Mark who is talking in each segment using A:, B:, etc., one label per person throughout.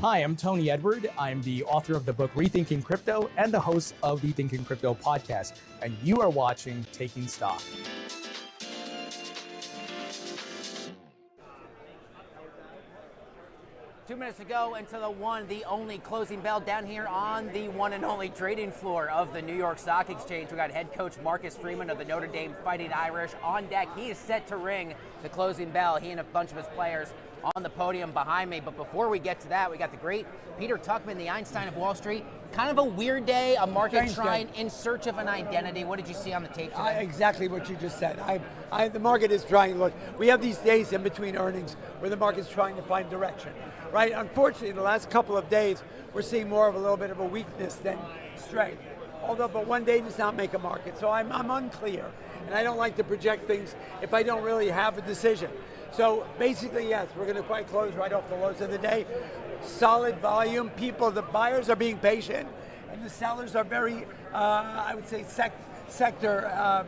A: Hi, I'm Tony Edward. I'm the author of the book Rethinking Crypto and the host of the Thinking Crypto podcast. And you are watching Taking Stock.
B: Two minutes to go until the only closing bell down here on the one and only trading floor of the New York Stock Exchange. We got head coach Marcus Freeman of the Notre Dame Fighting Irish on deck. He is set to ring the closing bell. He and a bunch of his players on the podium behind me. But before we get to that, we got the great Peter Tuchman, the Einstein of Wall Street. Kind of a weird day, a market trying in search of an identity. What did you see on the tape today?
C: Exactly what you just said. The market is trying, look, we have these days in between earnings where the market's trying to find direction, right? Unfortunately, the last couple of days, we're seeing more of a little bit of a weakness than strength. But one day does not make a market, so I'm unclear. And I don't like to project things if I don't really have a decision. So basically, yes, we're going to probably close right off the lows of the day. Solid volume, the buyers are being patient, and the sellers are very, I would say, sector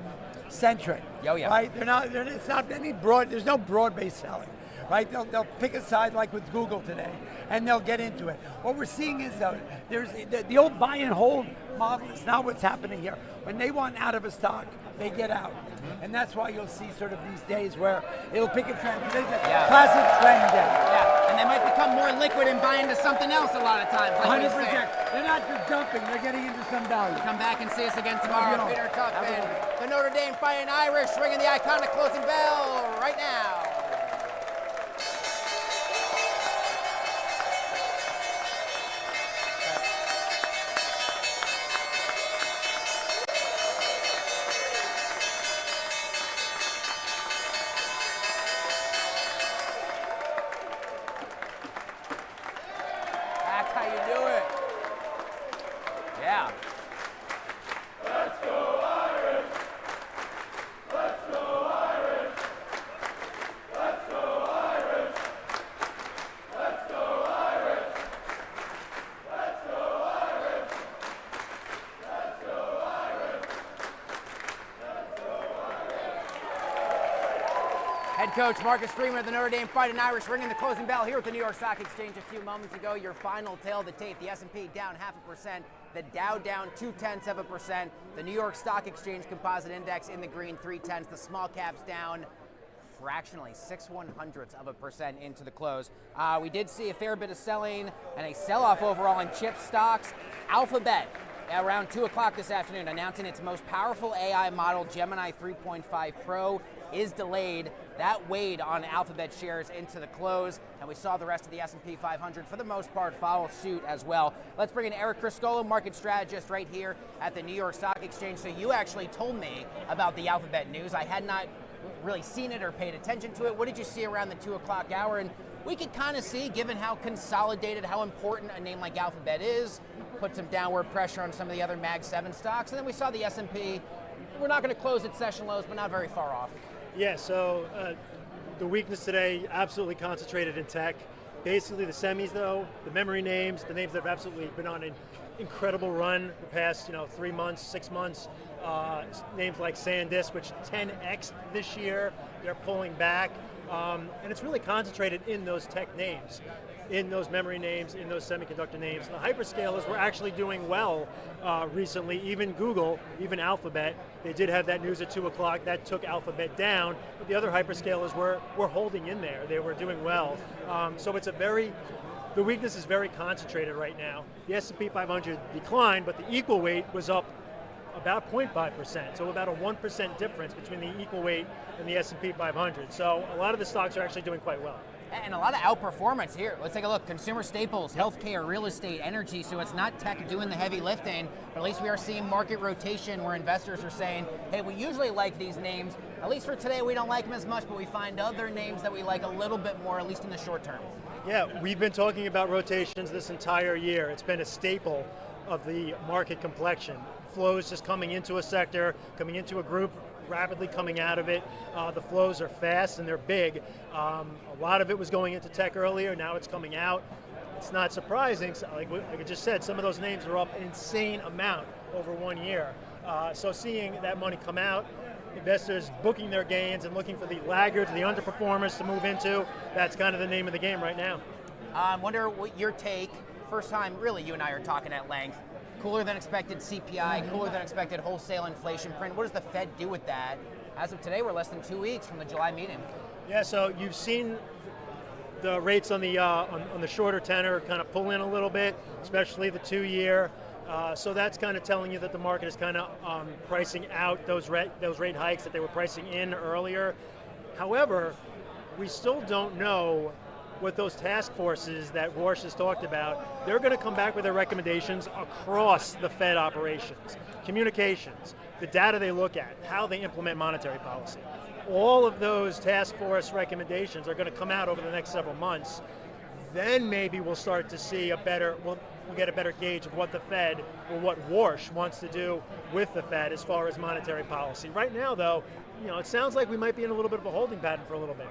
C: centric.
B: Oh, yeah.
C: Right? It's not any broad. There's no broad-based selling. Right? They'll pick a side like with Google today, and they'll get into it. What we're seeing is there's the old buy and hold model is not what's happening here. When they want out of a stock, they get out. And that's why you'll see sort of these days where it'll pick a trend. Today's a classic trend day.
B: Yeah, and they might become more liquid and buy into something else a lot of times. Like
C: 100%. They're not just dumping, they're getting into some value.
B: Come back and see us again tomorrow. Peter Tuchman, the Notre Dame Fighting Irish, ringing the iconic closing bell right now. That's how you do it. Yeah.
D: Let's go Irish! Let's go Irish! Let's go Irish! Let's go Irish! Let's go Irish! Let's go Irish!
B: Head coach Marcus Freeman of the Notre Dame Fighting Irish ringing the closing bell here at the New York Stock Exchange a few moments ago. Your final tail of the tape, the S&P down 0.5%, the Dow down 0.2%, the New York Stock Exchange Composite Index in the green 0.3, the small caps down fractionally 0.06% into the close. We did see a fair bit of selling and a sell-off overall in chip stocks. Alphabet around 2 o'clock this afternoon announcing its most powerful AI model, Gemini 3.5 Pro, is delayed. That weighed on Alphabet shares into the close, and we saw the rest of the S&P 500 for the most part follow suit as well. Let's bring in Eric Criscuolo, market strategist right here at the New York Stock Exchange. So you actually told me about the Alphabet news. I had not really seen it or paid attention to it. What did you see around the 2 o'clock hour? And we could kind of see, given how consolidated, how important a name like Alphabet is, put some downward pressure on some of the other Mag 7 stocks. And then we saw the S&P. We're not going to close at session lows, but not very far off.
E: Yeah, so the weakness today absolutely concentrated in tech. Basically the semis though, the memory names, the names that have absolutely been on an incredible run the past 3 months, 6 months. Names like SanDisk, which 10x this year, they're pulling back. And it's really concentrated in those tech names, in those memory names, in those semiconductor names. The hyperscalers were actually doing well recently, even Google, even Alphabet. They did have that news at 2 o'clock, that took Alphabet down, but the other hyperscalers were holding in there. They were doing well. So it's the weakness is very concentrated right now. The S&P 500 declined, but the equal weight was up about 0.5%, so about a 1% difference between the equal weight and the S&P 500. So a lot of the stocks are actually doing quite well.
B: And a lot of outperformance here. Let's take a look. Consumer staples, healthcare, real estate, energy. So it's not tech doing the heavy lifting, but at least we are seeing market rotation where investors are saying, hey, we usually like these names. At least for today, we don't like them as much, but we find other names that we like a little bit more, at least in the short term.
E: Yeah, we've been talking about rotations this entire year. It's been a staple of the market complexion. Flows just coming into a sector, coming into a group, rapidly coming out of it. The flows are fast and they're big. A lot of it was going into tech earlier, now it's coming out. It's not surprising, like I just said, some of those names are up an insane amount over 1 year. So seeing that money come out, investors booking their gains and looking for the laggards, the underperformers to move into, that's kind of the name of the game right now.
B: I wonder what your take, first time really you and I are talking at length, cooler than expected CPI, cooler than expected wholesale inflation print. What does the Fed do with that? As of today, we're less than 2 weeks from the July meeting.
E: Yeah, so you've seen the rates on the shorter tenor kind of pull in a little bit, especially the 2-year. So that's kind of telling you that the market is kind of pricing out those rate hikes that they were pricing in earlier. However, we still don't know what those task forces that Warsh has talked about, they're going to come back with their recommendations across the Fed operations, communications, the data they look at, how they implement monetary policy. All of those task force recommendations are going to come out over the next several months. Then maybe we'll start to see we'll get a better gauge of what the Fed or what Warsh wants to do with the Fed as far as monetary policy. Right now, though, it sounds like we might be in a little bit of a holding pattern for a little bit.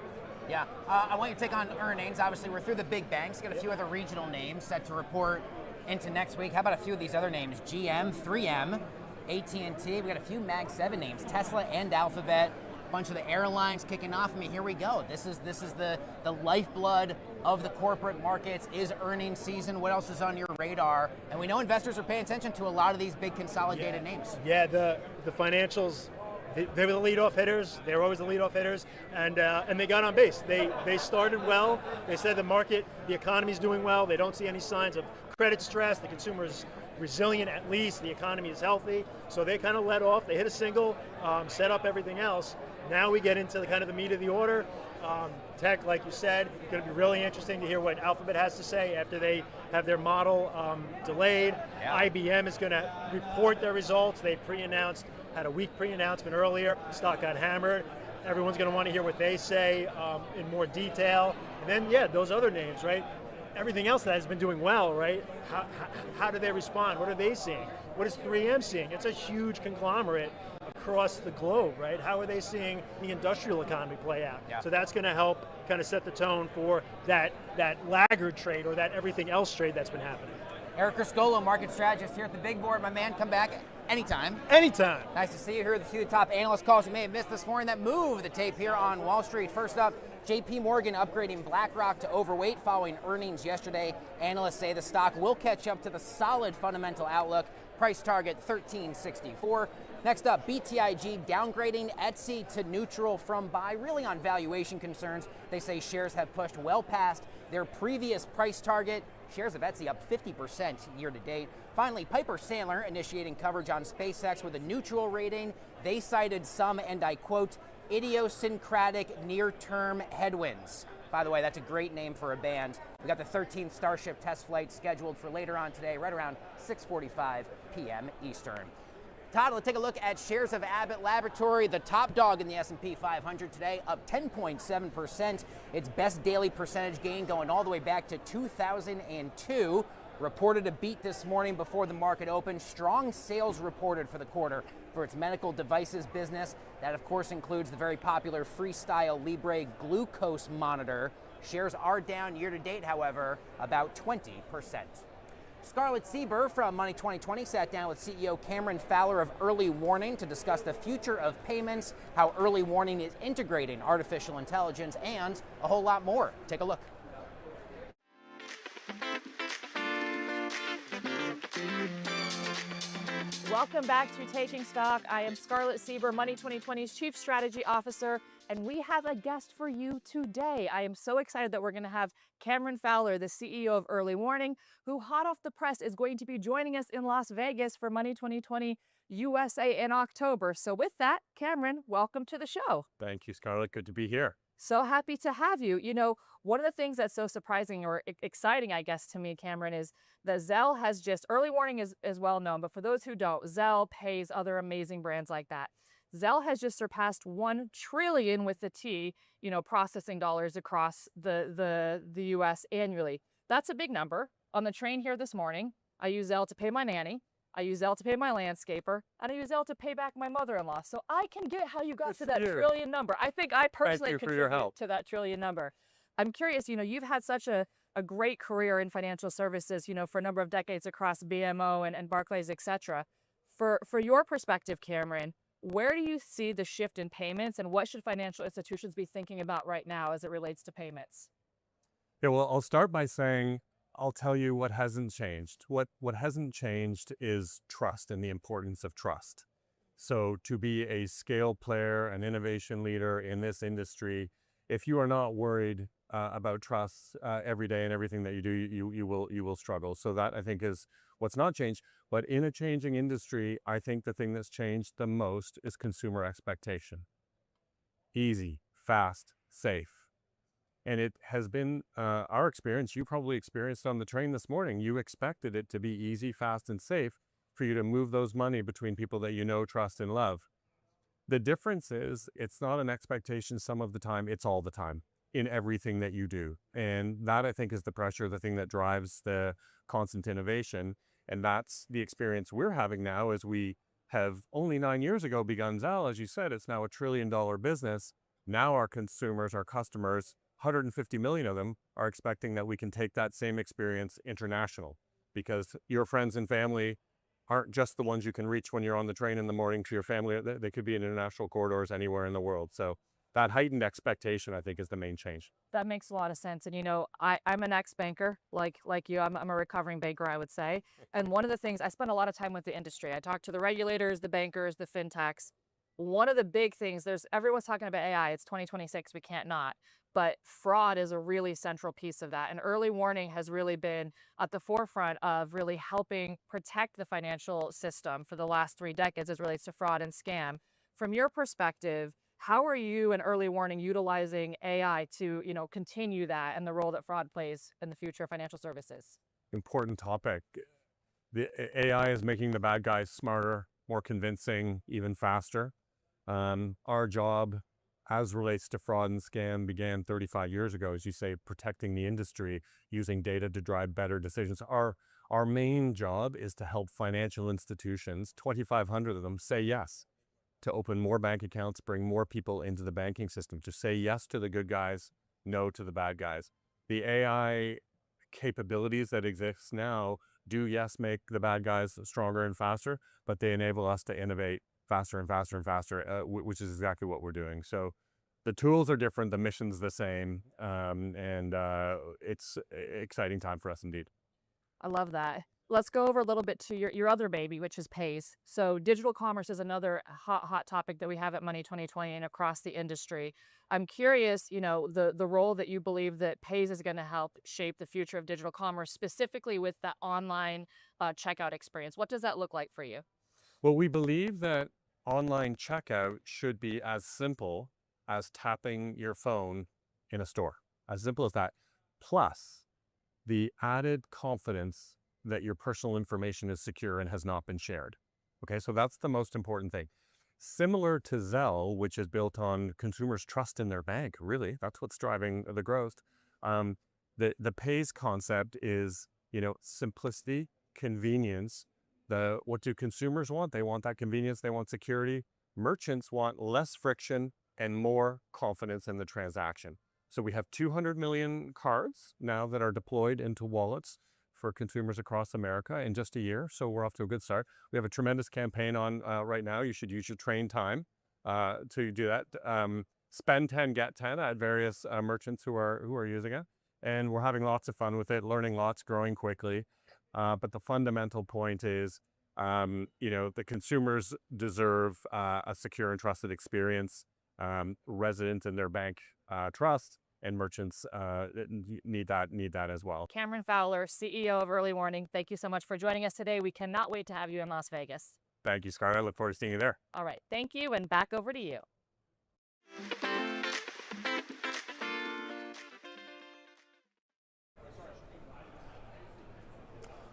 B: Yeah, I want you to take on earnings. Obviously, we're through the big banks. Got a few other regional names set to report into next week. How about a few of these other names? GM, 3M, AT&T. We got a few Mag 7 names, Tesla and Alphabet. A bunch of the airlines kicking off. I mean, here we go. This is the lifeblood of the corporate markets. Is earnings season. What else is on your radar? And we know investors are paying attention to a lot of these big consolidated names.
E: Yeah, the financials. They were the leadoff hitters. They were always the leadoff hitters, and they got on base. They started well. They said the economy's doing well. They don't see any signs of credit stress. The consumer is resilient at least. The economy is healthy. So they kind of led off. They hit a single, set up everything else. Now we get into the meat of the order. Tech, like you said, going to be really interesting to hear what Alphabet has to say after they have their model delayed. Yeah. IBM is going to report their results. They had a weak pre-announcement earlier. The stock got hammered. Everyone's going to want to hear what they say in more detail. And then, those other names, right? Everything else that has been doing well, right? How do they respond? What are they seeing? What is 3M seeing? It's a huge conglomerate across the globe, right? How are they seeing the industrial economy play out? Yeah. So that's going to help kind of set the tone for that laggard trade or that everything else trade that's been happening.
B: Eric Criscolo, market strategist here at the big board. My man, come back anytime.
E: Anytime.
B: Nice to see you here. A few of the top analyst calls you may have missed this morning that move the tape here on Wall Street. First up, JP Morgan upgrading BlackRock to overweight following earnings yesterday. Analysts say the stock will catch up to the solid fundamental outlook. Price target $13.64. Next up, BTIG downgrading Etsy to neutral from buy, really on valuation concerns. They say shares have pushed well past their previous price target. Shares of Etsy up 50% year to date. Finally, Piper Sandler initiating coverage on SpaceX with a neutral rating. They cited some, and I quote, idiosyncratic near-term headwinds. By the way, that's a great name for a band. We got the 13th Starship test flight scheduled for later on today, right around 6:45 p.m. Eastern. Todd, let's take a look at shares of Abbott Laboratory, the top dog in the S&P 500 today, up 10.7%. Its best daily percentage gain going all the way back to 2002. Reported a beat this morning before the market opened. Strong sales reported for the quarter for its medical devices business. That, of course, includes the very popular Freestyle Libre glucose monitor. Shares are down year to date, however, about 20%. Scarlett Sieber from Money 2020 sat down with CEO Cameron Fowler of Early Warning to discuss the future of payments, how Early Warning is integrating artificial intelligence, and a whole lot more. Take a look.
F: Welcome back to Taking Stock. I am Scarlett Sieber, Money 2020's Chief Strategy Officer, and we have a guest for you today. I am so excited that we're going to have Cameron Fowler, the CEO of Early Warning, who hot off the press is going to be joining us in Las Vegas for Money 2020 USA in October. So with that, Cameron, welcome to the show.
G: Thank you, Scarlett. Good to be here.
F: So happy to have you. You know, one of the things that's so surprising or exciting, I guess, to me, Cameron, is that Zelle has just, Early Warning is well known, but for those who don't, Zelle pays other amazing brands like that. Zelle has just surpassed 1 trillion with the T, processing dollars across the U.S. annually. That's a big number. On the train here this morning, I use Zelle to pay my nanny. I use Zelle to pay my landscaper, and I use Zelle to pay back my mother-in-law. So I can get how you got to that trillion number. I think I personally contribute to that trillion number. I'm curious, you've had such a great career in financial services, for a number of decades across BMO and Barclays, et cetera. For your perspective, Cameron, where do you see the shift in payments, and what should financial institutions be thinking about right now as it relates to payments?
G: Yeah, well, I'll start by saying I'll tell you what hasn't changed. What hasn't changed is trust and the importance of trust. So to be a scale player, an innovation leader in this industry, if you are not worried about trust every day and everything that you do, you will struggle. So that, I think, is what's not changed. But in a changing industry, I think the thing that's changed the most is consumer expectation. Easy, fast, safe. And it has been our experience. You probably experienced on the train this morning. You expected it to be easy, fast, and safe for you to move those money between people that you know, trust, and love. The difference is it's not an expectation some of the time, it's all the time in everything that you do. And that, I think, is the pressure, the thing that drives the constant innovation. And that's the experience we're having now as we have only 9 years ago begun Zelle. As you said, it's now $1 trillion business. Now our consumers, our customers, 150 million of them, are expecting that we can take that same experience international, because your friends and family aren't just the ones you can reach when you're on the train in the morning to your family. They could be in international corridors anywhere in the world. So that heightened expectation, I think, is the main change.
F: That makes a lot of sense. And I'm an ex-banker, like you. I'm a recovering banker, I would say. And one of the things, I spend a lot of time with the industry. I talk to the regulators, the bankers, the fintechs. One of the big things, everyone's talking about AI. It's 2026, we can't not. But fraud is a really central piece of that. And early warning has really been at the forefront of really helping protect the financial system for the last 3 decades as it relates to fraud and scam. From your perspective, how are you and early warning utilizing AI to, continue that and the role that fraud plays in the future of financial services?
G: Important topic. The AI is making the bad guys smarter, more convincing, even faster. Our job as relates to fraud and scam began 35 years ago, as you say, protecting the industry, using data to drive better decisions. Our main job is to help financial institutions, 2,500 of them, say yes to open more bank accounts, bring more people into the banking system, to say yes to the good guys, no to the bad guys. The AI capabilities that exist now do, yes, make the bad guys stronger and faster, but they enable us to innovate faster and faster and faster, which is exactly what we're doing. So the tools are different, the mission's the same, and it's an exciting time for us indeed.
F: I love that. Let's go over a little bit to your other baby, which is Pays. So digital commerce is another hot topic that we have at Money 2020 and across the industry. I'm curious, the role that you believe that Pays is going to help shape the future of digital commerce, specifically with the online checkout experience. What does that look like for you?
G: Well, we believe that online checkout should be as simple as tapping your phone in a store. As simple as that. Plus, the added confidence that your personal information is secure and has not been shared. Okay, so that's the most important thing. Similar to Zelle, which is built on consumers' trust in their bank, really, that's what's driving the growth. The Pays concept is, simplicity, convenience. What do consumers want? They want that convenience, they want security. Merchants want less friction and more confidence in the transaction. So we have 200 million cards now that are deployed into wallets for consumers across America in just a year. So we're off to a good start. We have a tremendous campaign on right now. You should use your train time to do that. Spend 10, get 10 at various merchants who are using it. And we're having lots of fun with it, learning lots, growing quickly. But the fundamental point is, the consumers deserve a secure and trusted experience, resident in their bank trust, and merchants need that as well.
F: Cameron Fowler, CEO of Early Warning, thank you so much for joining us today. We cannot wait to have you in Las Vegas.
G: Thank you, Scarlett. I look forward to seeing you there.
F: All right. Thank you, and back over to you.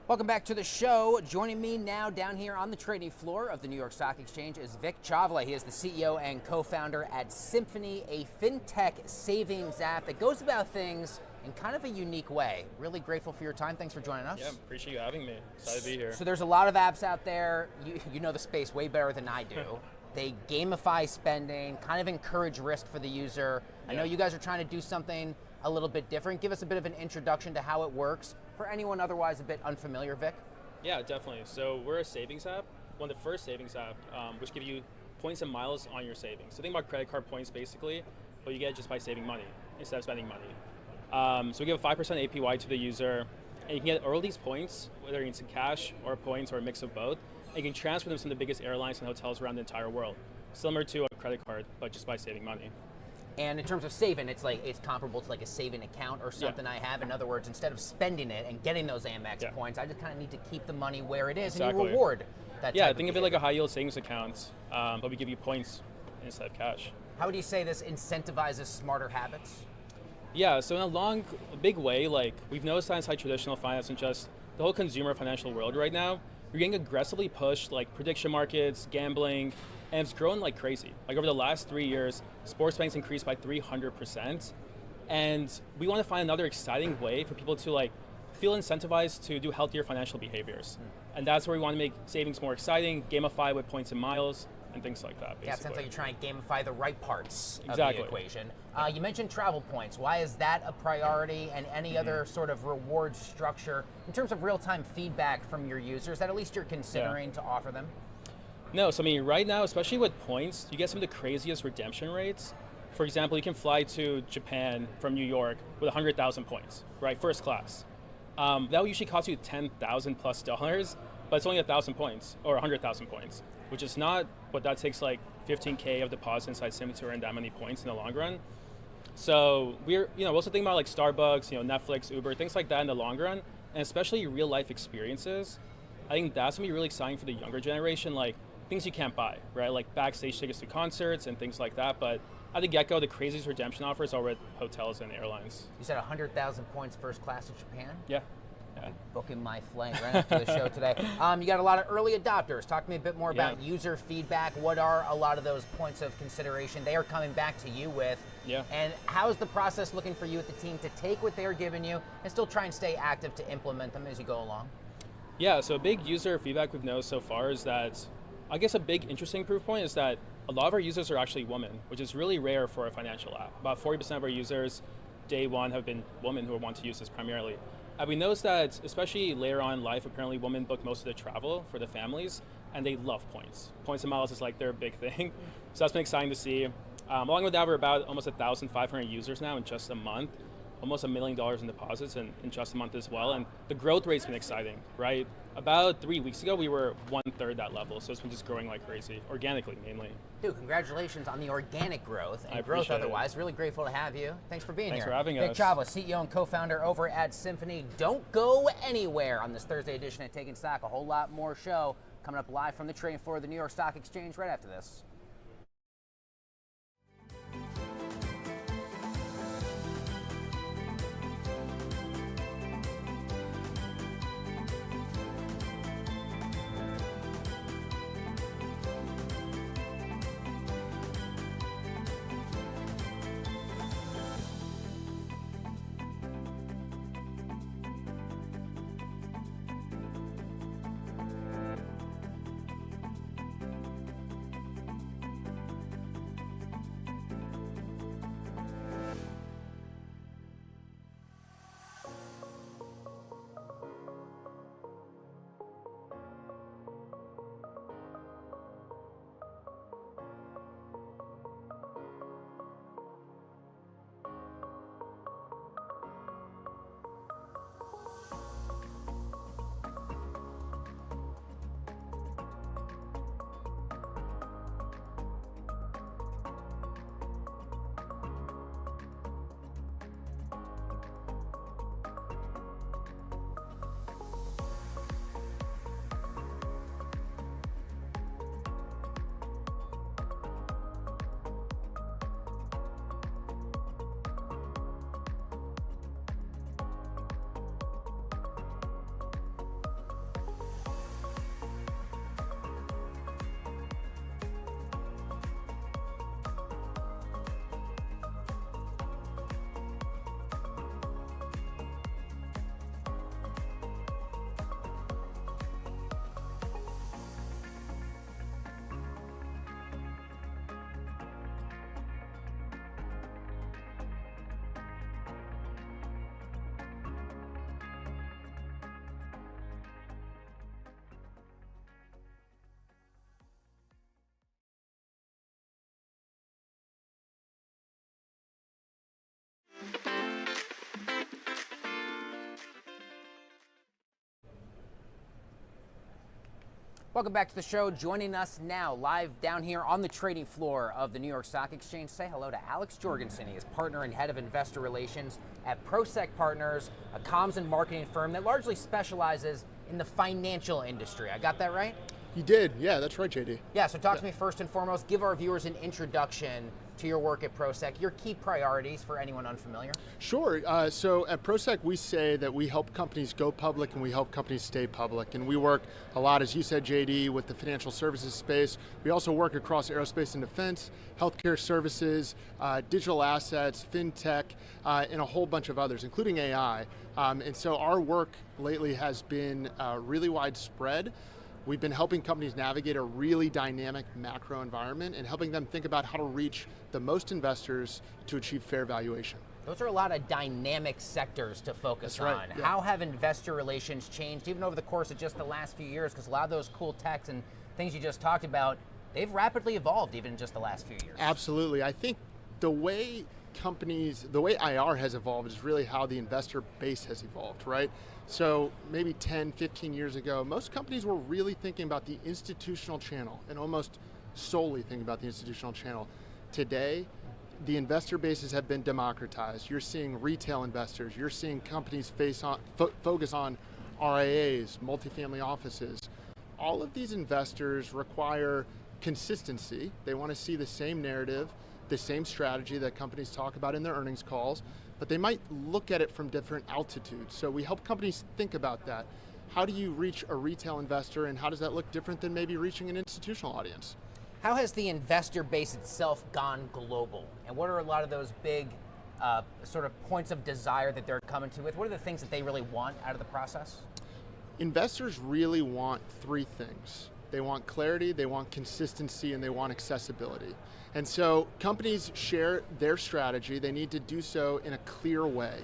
B: Welcome back to the show. Joining me now down here on the trading floor of the New York Stock Exchange is Vic Chawla. He is the CEO and co-founder at Symphony, a fintech savings app that goes about things in kind of a unique way. Really grateful for your time. Thanks for joining us.
H: Yeah, appreciate you having me. Excited to be here.
B: So there's a lot of apps out there. You know the space way better than I do. They gamify spending, kind of encourage risk for the user. Yeah. I know you guys are trying to do something a little bit different. Give us a bit of an introduction to how it works for anyone otherwise a bit unfamiliar, Vic.
H: Yeah, definitely. So we're a savings app, one of the first savings app, which give you points and miles on your savings. So think about credit card points basically, but you get it just by saving money instead of spending money. So we give a 5% APY to the user, and you can get all these points, whether it's in cash or points or a mix of both, and you can transfer them to some of the biggest airlines and hotels around the entire world. Similar to a credit card, but just by saving money.
B: And in terms of saving, it's comparable to like a saving account or something I have. In other words, instead of spending it and getting those Amex points, I just kind of need to keep the money where it is, and you reward that.
H: Yeah, think of it like a high yield savings account, but we give you points instead of cash.
B: How would you say this incentivizes smarter habits?
H: Yeah, so in a big way, like we've noticed that inside traditional finance and just the whole consumer financial world right now, you're getting aggressively pushed like prediction markets, gambling, and it's grown like crazy. Like over the last 3 years, sports betting's increased by 300%. And we want to find another exciting way for people to like feel incentivized to do healthier financial behaviors. And that's where we want to make savings more exciting, gamify with points and miles, and things like that, basically.
B: Yeah, it sounds like you're trying to gamify the right parts of
H: Exactly.
B: the equation. You mentioned travel points. Why is that a priority, and any other sort of reward structure in terms of real-time feedback from your users that at least you're considering to offer them?
H: No, so I mean, right now, especially with points, you get some of the craziest redemption rates. For example, you can fly to Japan from New York with 100,000 points, right? First class. That will usually cost you $10,000 plus, but it's only 1,000 points or 100,000 points, which is not what that takes like 15K of deposit inside Sim to earn that many points in the long run. So we're also thinking about like Starbucks, Netflix, Uber, things like that in the long run, and especially real life experiences. I think that's gonna be really exciting for the younger generation, like things you can't buy, right? Like backstage tickets to concerts and things like that. But at the get-go, the craziest redemption offers are with hotels and airlines.
B: You said 100,000 points first class to Japan?
H: Yeah.
B: Booking my flight right after the show today. You got a lot of early adopters. Talk to me a bit more about user feedback. What are a lot of those points of consideration they are coming back to you with?
H: Yeah.
B: And how's the process looking for you at the team to take what they're giving you and still try and stay active to implement them as you go along?
H: Yeah, so a big user feedback we've noticed so far is that, I guess a big interesting proof point is that a lot of our users are actually women, which is really rare for a financial app. About 40% of our users, day one, have been women who want to use this primarily. And we noticed that, especially later on in life, apparently women book most of the travel for the families, and they love points. Points and miles is like their big thing. So that's been exciting to see. Along with that, we're about almost 1,500 users now in just a month, almost $1 million in deposits in just a month as well. And the growth rate's been exciting, right? About 3 weeks ago, we were 1/3 that level. So it's been just growing like crazy, organically mainly.
B: Dude, congratulations on the organic growth and
H: I
B: growth
H: appreciate
B: otherwise. Really grateful to have you. Thanks for being here.
H: Thanks for having
B: Vic
H: us.
B: Chawla, CEO and co-founder over at Symphony. Don't go anywhere on this Thursday edition of Taking Stock. A whole lot more show coming up live from the trading floor of the New York Stock Exchange right after this. Welcome back to the show. Joining us now, live down here on the trading floor of the New York Stock Exchange. Say hello to Alex Jorgensen. He is partner and head of investor relations at Prosek Partners, a comms and marketing firm that largely specializes in the financial industry. I got that right?
I: You did, yeah, that's right, JD.
B: Yeah, so talk to me first and foremost. Give our viewers an introduction to your work at Prosek, your key priorities for anyone unfamiliar.
I: Sure, so at Prosek we say that we help companies go public and we help companies stay public. And we work a lot, as you said, JD, with the financial services space. We also work across aerospace and defense, healthcare services, digital assets, fintech, and a whole bunch of others, including AI. And so our work lately has been really widespread. We've been helping companies navigate a really dynamic macro environment and helping them think about how to reach the most investors to achieve fair valuation.
B: Those are a lot of dynamic sectors to focus on.
I: Right, yeah.
B: How have investor relations changed, even over the course of just the last few years? Because a lot of those cool techs and things you just talked about, they've rapidly evolved even in just the last few years.
I: Absolutely. I think the way IR has evolved is really how the investor base has evolved, right? So maybe 10, 15 years ago, most companies were really thinking about the institutional channel and almost solely thinking about the institutional channel. Today, the investor bases have been democratized. You're seeing retail investors, you're seeing companies focus on RIAs, multifamily offices. All of these investors require consistency. They want to see the same narrative, the same strategy that companies talk about in their earnings calls, but they might look at it from different altitudes. So we help companies think about that. How do you reach a retail investor and how does that look different than maybe reaching an institutional audience?
B: How has the investor base itself gone global? And what are a lot of those big sort of points of desire that they're coming to with? What are the things that they really want out of the process?
I: Investors really want three things. They want clarity, they want consistency, and they want accessibility. And so companies share their strategy. They need to do so in a clear way.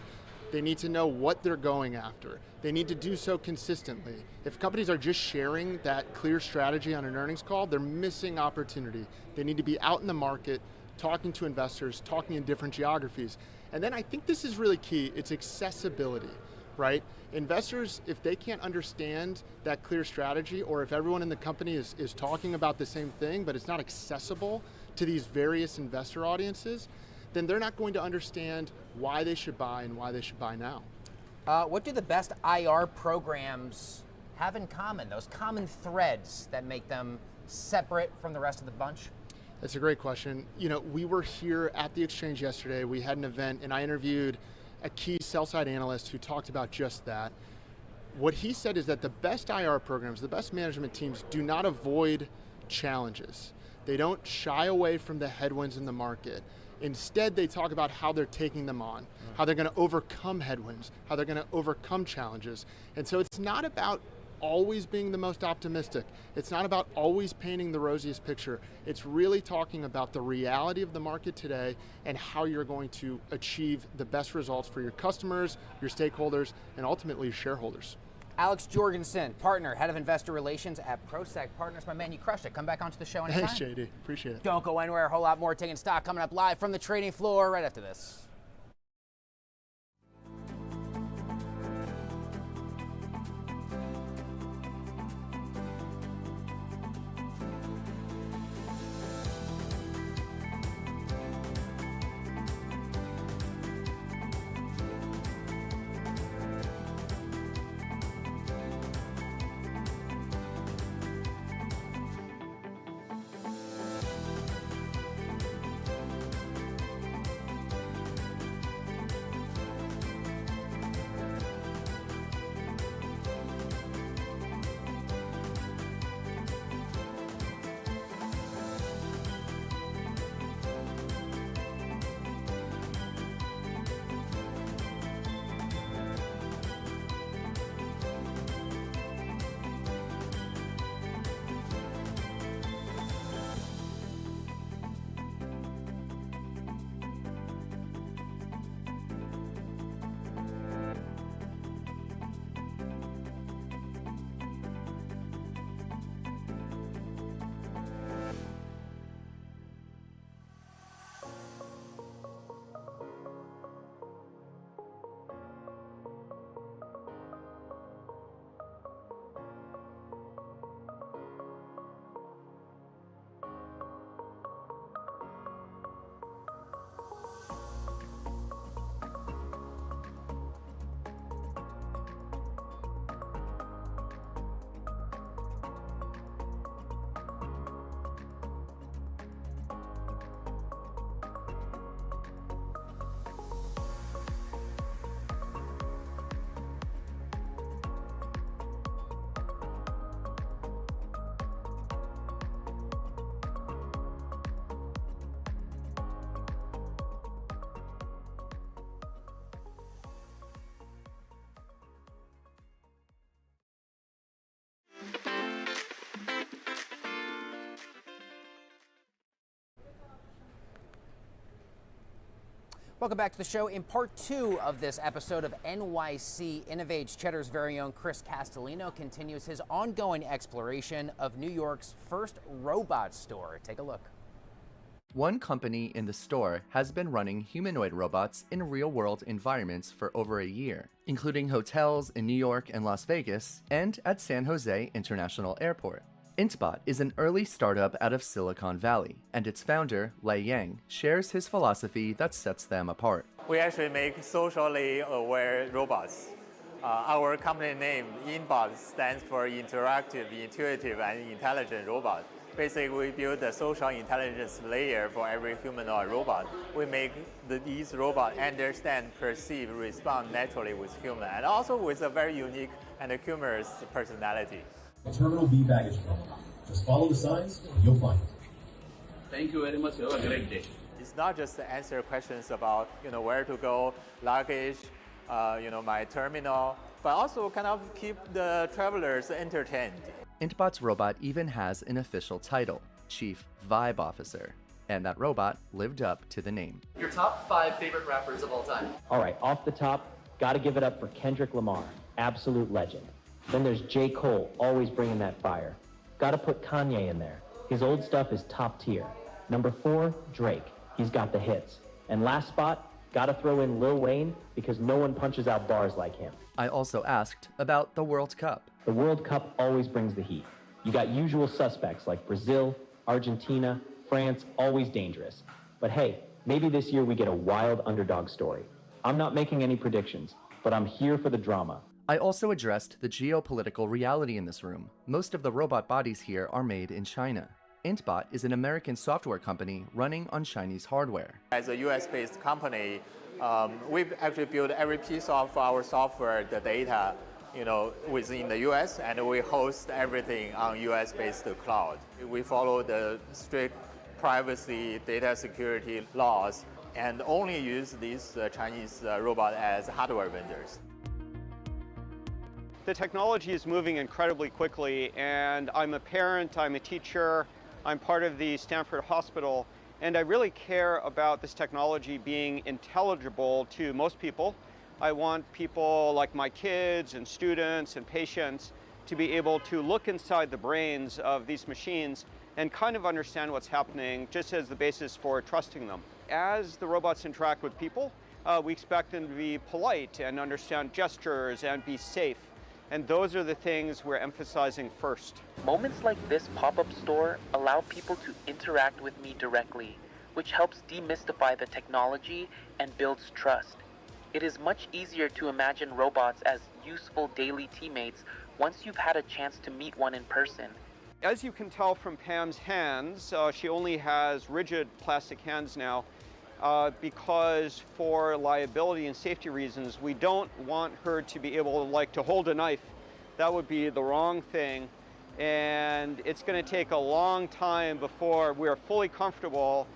I: They need to know what they're going after. They need to do so consistently. If companies are just sharing that clear strategy on an earnings call, they're missing opportunity. They need to be out in the market, talking to investors, talking in different geographies. And then I think this is really key, it's accessibility, right? Investors, if they can't understand that clear strategy, or if everyone in the company is talking about the same thing, but it's not accessible to these various investor audiences, then they're not going to understand why they should buy and why they should buy now.
B: What do the best IR programs have in common? Those common threads that make them separate from the rest of the bunch?
I: That's a great question. You know, we were here at the exchange yesterday, we had an event and I interviewed a key sell-side analyst who talked about just that. What he said is that the best IR programs, the best management teams do not avoid challenges. They don't shy away from the headwinds in the market. Instead, they talk about how they're taking them on, how they're going to overcome headwinds, how they're going to overcome challenges. And so it's not about always being the most optimistic. It's not about always painting the rosiest picture. It's really talking about the reality of the market today and how you're going to achieve the best results for your customers, your stakeholders, and ultimately your shareholders.
B: Alex Jorgensen, partner, head of investor relations at Prosek Partners. My man, you crushed it. Come back onto the show anytime.
I: Thanks, JD. Appreciate it.
B: Don't go anywhere. A whole lot more taking stock coming up live from the trading floor right after this. Welcome back to the show. In part 2 of this episode of NYC Innovates, Cheddar's very own Chris Castellino continues his ongoing exploration of New York's first robot store. Take a look.
J: One company in the store has been running humanoid robots in real-world environments for over a year, including hotels in New York and Las Vegas and at San Jose International Airport. Intbot is an early startup out of Silicon Valley, and its founder, Lei Yang, shares his philosophy that sets them apart.
K: We actually make socially aware robots. Our company name, Intbot, stands for Interactive, Intuitive, and Intelligent Robot. Basically, we build a social intelligence layer for every humanoid robot. We make these robots understand, perceive, respond naturally with human, and also with a very unique and humorous personality.
L: Terminal B baggage terminal. Just follow the signs, you'll find it.
K: Thank you very much. Have a great day. It's not just to answer questions about where to go, luggage, my terminal, but also kind of keep the travelers entertained.
J: Intbot's robot even has an official title, Chief Vibe Officer, and that robot lived up to the name.
M: Your top 5 favorite rappers of all time.
N: All right, off the top, gotta give it up for Kendrick Lamar, absolute legend. Then there's J. Cole, always bringing that fire. Gotta put Kanye in there. His old stuff is top tier. Number 4, Drake. He's got the hits. And last spot, gotta throw in Lil Wayne because no one punches out bars like him.
J: I also asked about the World Cup.
N: The World Cup always brings the heat. You got usual suspects like Brazil, Argentina, France, always dangerous. But hey, maybe this year we get a wild underdog story. I'm not making any predictions, but I'm here for the drama.
J: I also addressed the geopolitical reality in this room. Most of the robot bodies here are made in China. Intbot is an American software company running on Chinese hardware.
K: As a US-based company, we've actually built every piece of our software, the data, within the US, and we host everything on US-based cloud. We follow the strict privacy, data security laws, and only use these Chinese robots as hardware vendors.
O: The technology is moving incredibly quickly, and I'm a parent, I'm a teacher, I'm part of the Stanford Hospital, and I really care about this technology being intelligible to most people. I want people like my kids and students and patients to be able to look inside the brains of these machines and kind of understand what's happening just as the basis for trusting them. As the robots interact with people, we expect them to be polite and understand gestures and be safe. And those are the things we're emphasizing first.
M: Moments like this pop-up store allow people to interact with me directly, which helps demystify the technology and builds trust. It is much easier to imagine robots as useful daily teammates once you've had a chance to meet one in person.
O: As you can tell from Pam's hands, she only has rigid plastic hands now because for liability and safety reasons, we don't want her to be able to hold a knife. That would be the wrong thing. And it's going to take a long time before we're fully comfortable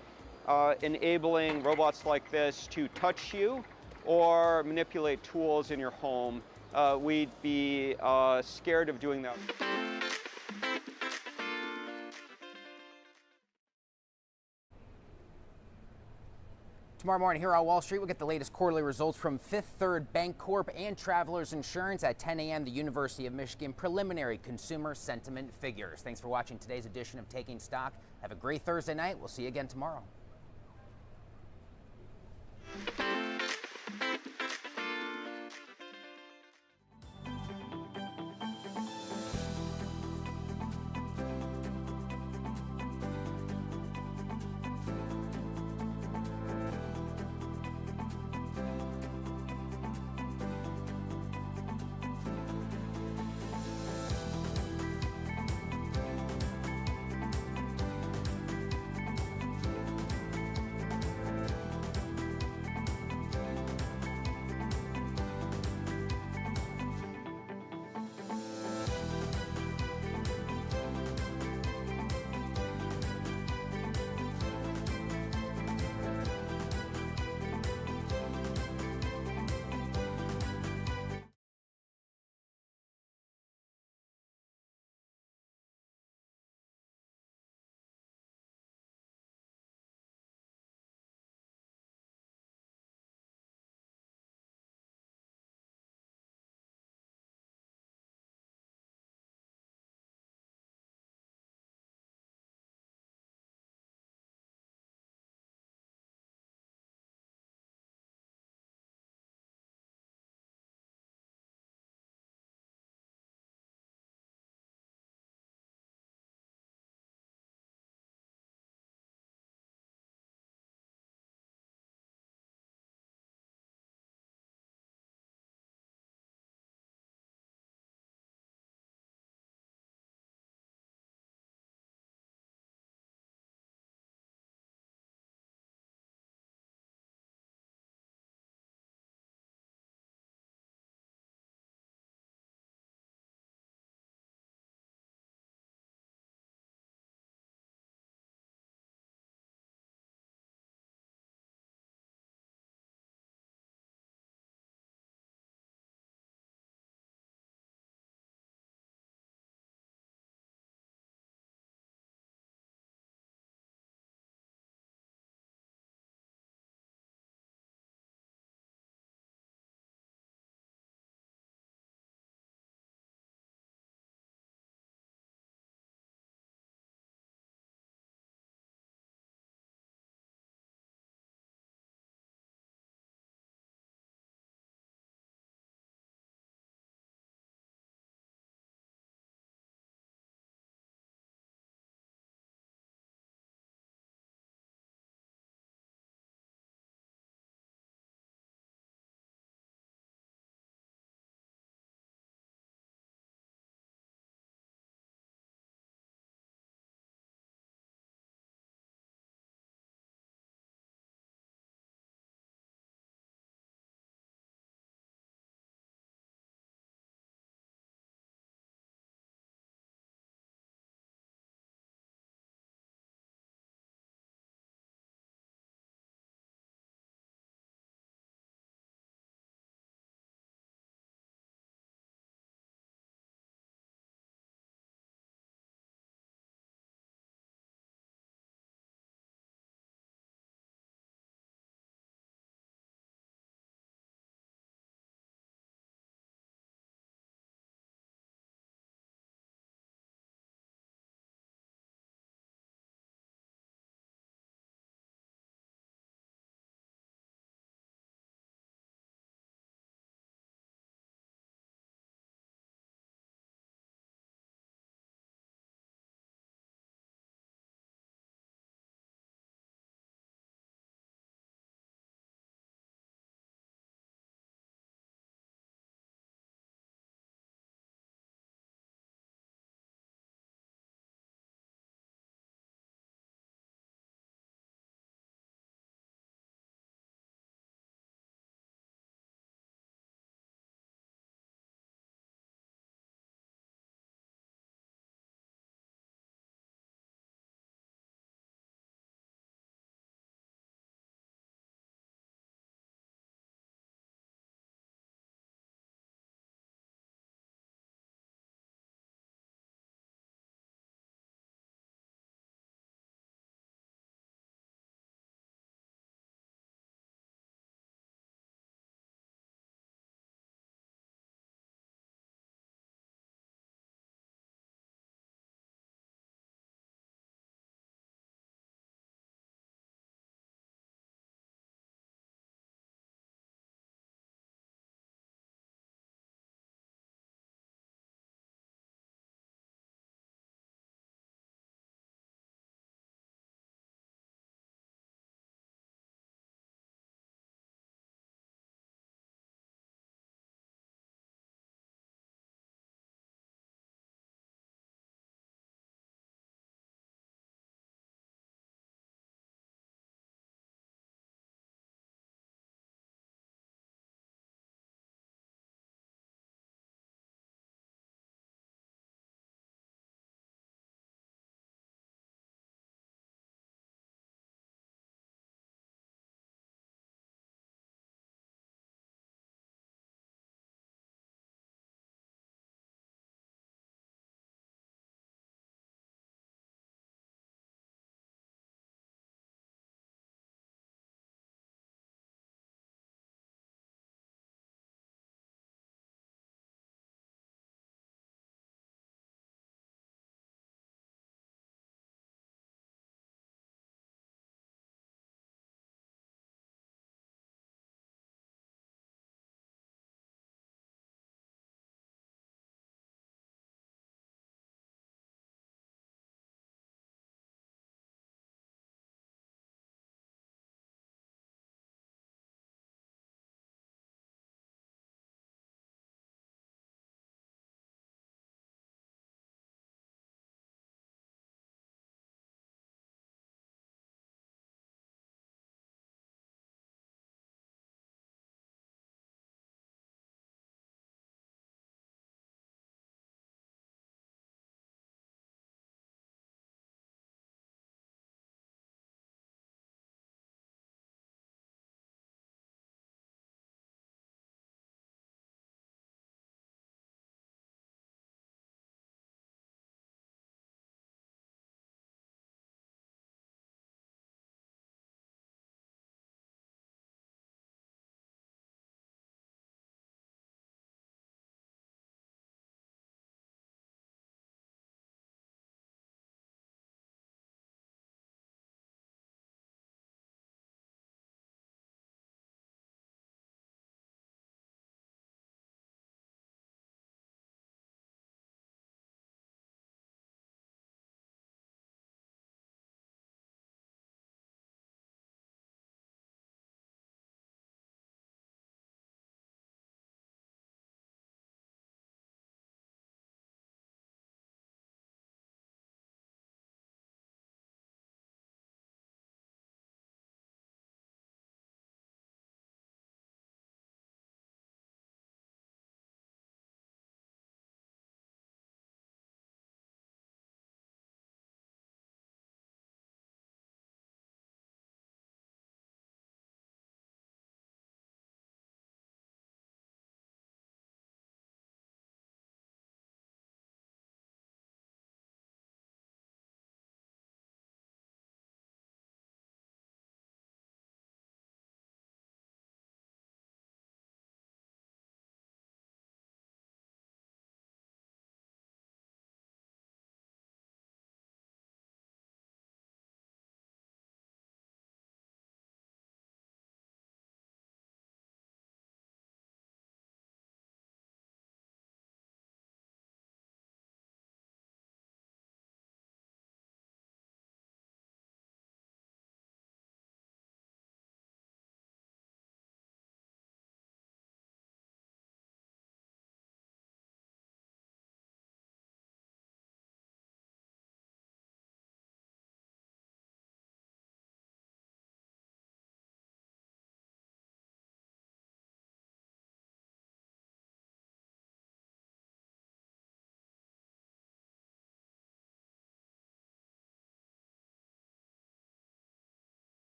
O: enabling robots like this to touch you or manipulate tools in your home. We'd be scared of doing that.
B: Tomorrow morning here on Wall Street, we'll get the latest quarterly results from Fifth Third Bancorp and Travelers Insurance. At 10 a.m., the University of Michigan preliminary consumer sentiment figures. Thanks for watching today's edition of Taking Stock. Have a great Thursday night. We'll see you again tomorrow.